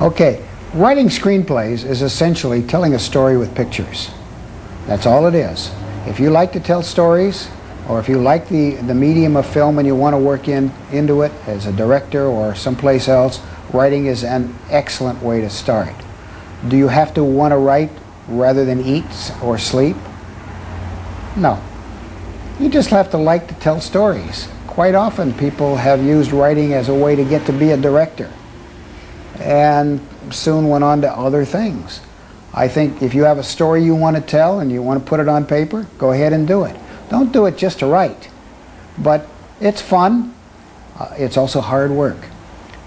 Okay, writing screenplays is essentially telling a story with pictures. That's all it is. If you like to tell stories, or if you like the medium of film and you want to work into it as a director or someplace else, writing is an excellent way to start. Do you have to want to write rather than eat or sleep? No. You just have to like to tell stories. Quite often people have used writing as a way to get to be a director and soon went on to other things. I think if you have a story you want to tell and you want to put it on paper, go ahead and do it. Don't do it just to write. But it's fun. It's also hard work.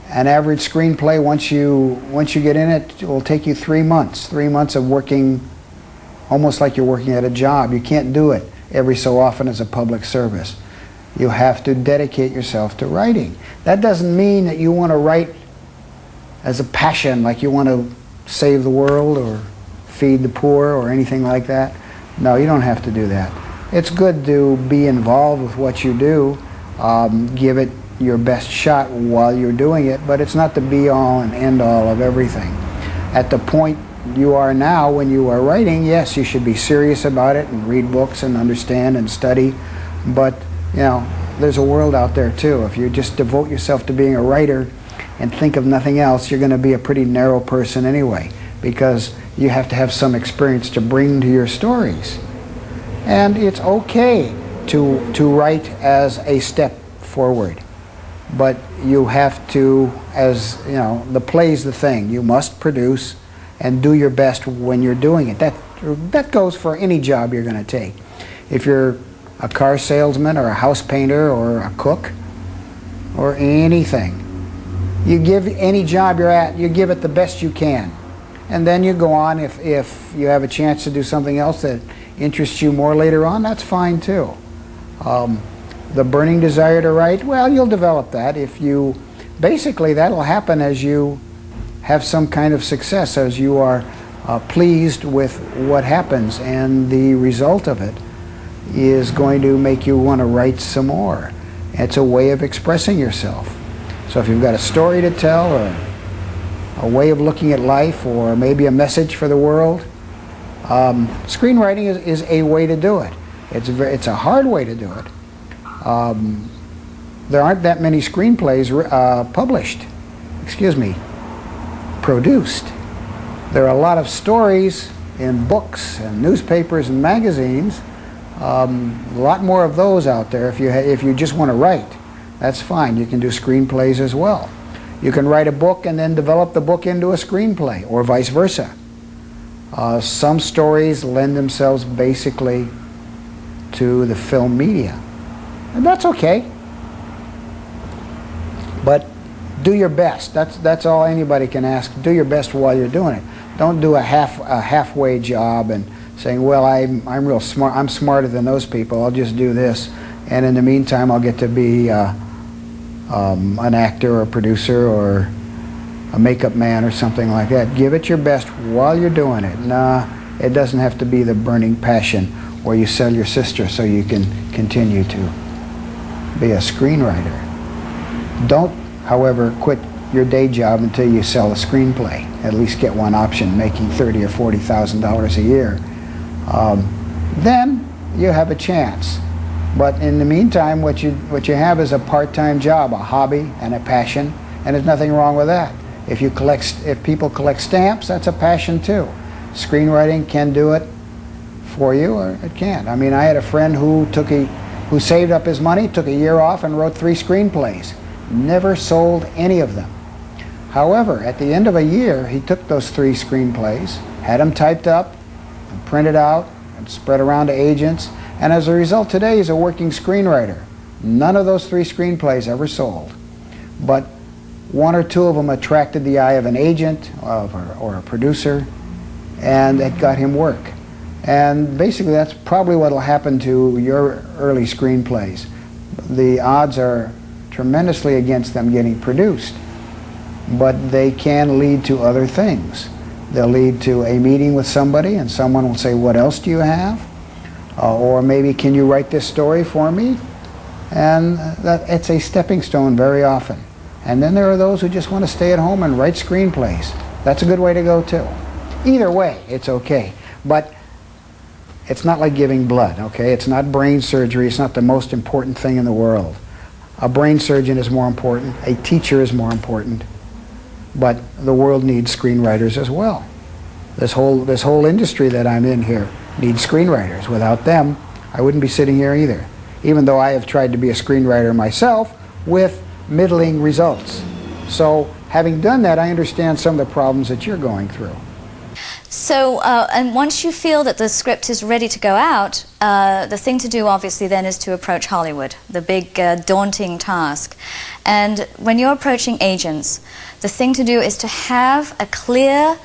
An average screenplay, once you get in it, will take you 3 months. 3 months of working almost like you're working at a job. You can't do it every so often as a public service. You have to dedicate yourself to writing. That doesn't mean that you want to write as a passion, like you want to save the world or feed the poor or anything like that. No, you don't have to do that. It's good to be involved with what you do, give it your best shot while you're doing it, but it's not the be-all and end-all of everything. At the point you are now when you are writing, yes, you should be serious about it and read books and understand and study, but you know, there's a world out there too. If you just devote yourself to being a writer and think of nothing else, you're going to be a pretty narrow person anyway, because you have to have some experience to bring to your stories. And it's okay to write as a step forward, but you have to, as you know, the play's the thing. You must produce and do your best when you're doing it. That goes for any job you're going to take. If you're a car salesman or a house painter or a cook or anything, you give any job you're at, you give it the best you can. And then you go on, if you have a chance to do something else that interests you more later on, that's fine too. The burning desire to write, well, you'll develop that if you, basically that'll happen as you have some kind of success, as you are pleased with what happens, and the result of it is going to make you want to write some more. It's a way of expressing yourself. So if you've got a story to tell, or a way of looking at life, or maybe a message for the world, screenwriting is a way to do it. It's a hard way to do it. There aren't that many screenplays produced. There are a lot of stories in books and newspapers and magazines. A lot more of those out there. If you just want to write, that's fine. You can do screenplays as well. You can write a book and then develop the book into a screenplay, or vice versa. Some stories lend themselves basically to the film media, and that's okay. But do your best. That's all anybody can ask. Do your best while you're doing it. Don't do a halfway job and saying, well, I'm real smart. I'm smarter than those people. I'll just do this, and in the meantime, I'll get to be an actor or a producer or a makeup man or something like that. Give it your best while you're doing it. Nah, it doesn't have to be the burning passion where you sell your sister so you can continue to be a screenwriter. Don't, however, quit your day job until you sell a screenplay. At least get one option, making $30,000 or $40,000 a year. Then you have a chance. But in the meantime, what you have is a part-time job, a hobby, and a passion, and there's nothing wrong with that. If people collect stamps, that's a passion too. Screenwriting can do it for you, or it can't. I mean, I had a friend who saved up his money, took a year off, and wrote 3 screenplays. Never sold any of them. However, at the end of a year, he took those 3 screenplays, had them typed up, and printed out, and spread around to agents, and as a result, today he's a working screenwriter. None of those 3 screenplays ever sold, but 1 or 2 of them attracted the eye of an agent or a producer, and it got him work. And basically, that's probably what will happen to your early screenplays. The odds are tremendously against them getting produced, but they can lead to other things. They'll lead to a meeting with somebody, and someone will say, what else do you have? Or maybe, can you write this story for me? And it's a stepping stone very often. And then there are those who just want to stay at home and write screenplays. That's a good way to go too. Either way, it's okay. But it's not like giving blood, okay? It's not brain surgery. It's not the most important thing in the world. A brain surgeon is more important. A teacher is more important. But the world needs screenwriters as well. This whole industry that I'm in here needs screenwriters. Without them, I wouldn't be sitting here either. Even though I have tried to be a screenwriter myself with middling results. So having done that, I understand some of the problems that you're going through. So, and once you feel that the script is ready to go out, the thing to do obviously then is to approach Hollywood, the big daunting task. And when you're approaching agents, the thing to do is to have a clear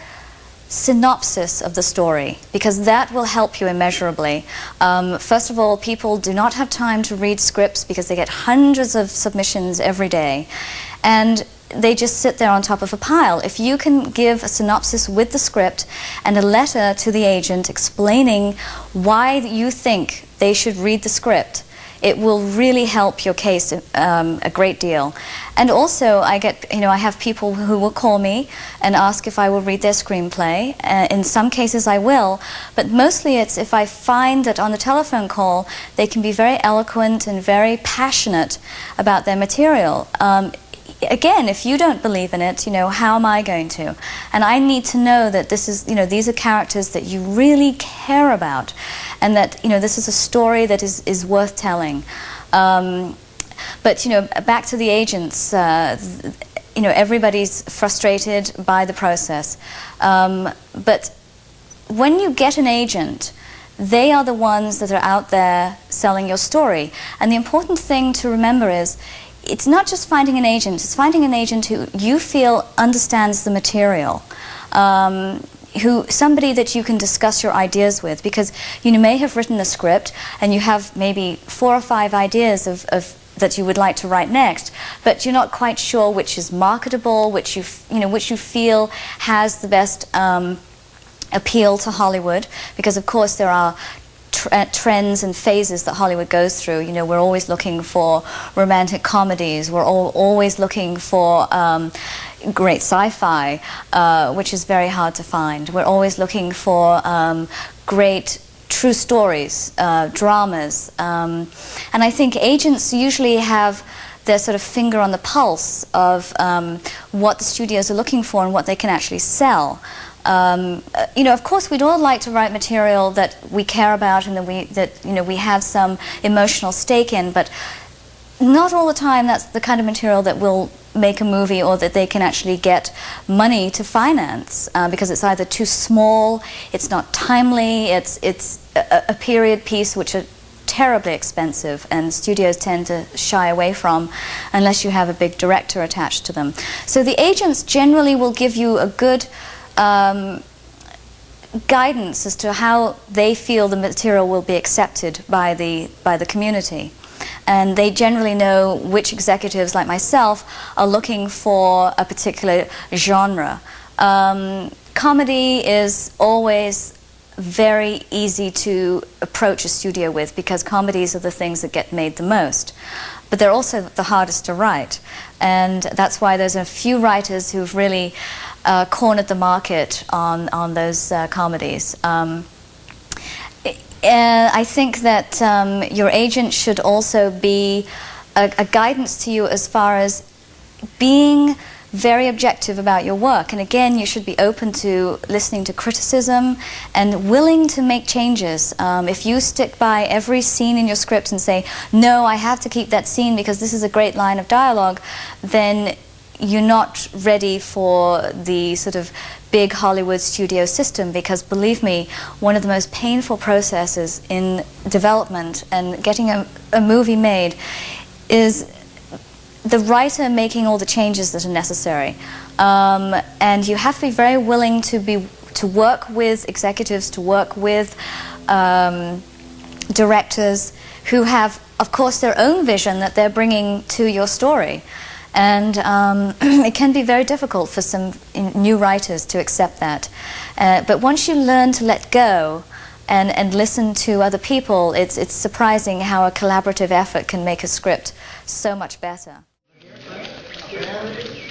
synopsis of the story, because that will help you immeasurably. First of all, people do not have time to read scripts because they get hundreds of submissions every day, and they just sit there on top of a pile. If you can give a synopsis with the script and a letter to the agent explaining why you think they should read the script, it will really help your case a great deal. And also, I have people who will call me and ask if I will read their screenplay. In some cases I will, but mostly it's if I find that on the telephone call they can be very eloquent and very passionate about their material. Again, if you don't believe in it, how am I going to? And I need to know that this is, these are characters that you really care about, and that, this is a story that is worth telling. But, back to the agents, everybody's frustrated by the process. But when you get an agent, they are the ones that are out there selling your story. And the important thing to remember is, it's not just finding an agent, it's finding an agent who you feel understands the material. Somebody that you can discuss your ideas with, because you may have written a script and you have maybe 4 or 5 ideas that you would like to write next, but you're not quite sure which is marketable, which you feel has the best appeal to Hollywood, because of course there are trends and phases that Hollywood goes through. We're always looking for romantic comedies, we're always looking for great sci-fi, which is very hard to find. We're always looking for great true stories, dramas, and I think agents usually have their sort of finger on the pulse of what the studios are looking for and what they can actually sell. Of course, we'd all like to write material that we care about and that we have some emotional stake in, but not all the time that's the kind of material that will make a movie or that they can actually get money to finance, because it's either too small, it's not timely, it's a period piece which are terribly expensive and studios tend to shy away from unless you have a big director attached to them. So the agents generally will give you a good guidance as to how they feel the material will be accepted by the community. And they generally know which executives, like myself, are looking for a particular genre. Comedy is always very easy to approach a studio with, because comedies are the things that get made the most. But they're also the hardest to write. And that's why there's a few writers who've really cornered the market on those comedies. I think that your agent should also be a guidance to you as far as being very objective about your work. And again, you should be open to listening to criticism and willing to make changes. If you stick by every scene in your script and say, no, I have to keep that scene because this is a great line of dialogue, then you're not ready for the sort of big Hollywood studio system, because believe me, one of the most painful processes in development and getting a movie made is the writer making all the changes that are necessary. And you have to be very willing to work with executives, to work with directors who have, of course, their own vision that they're bringing to your story. And it can be very difficult for some new writers to accept that. But once you learn to let go and listen to other people, it's surprising how a collaborative effort can make a script so much better. Spanish,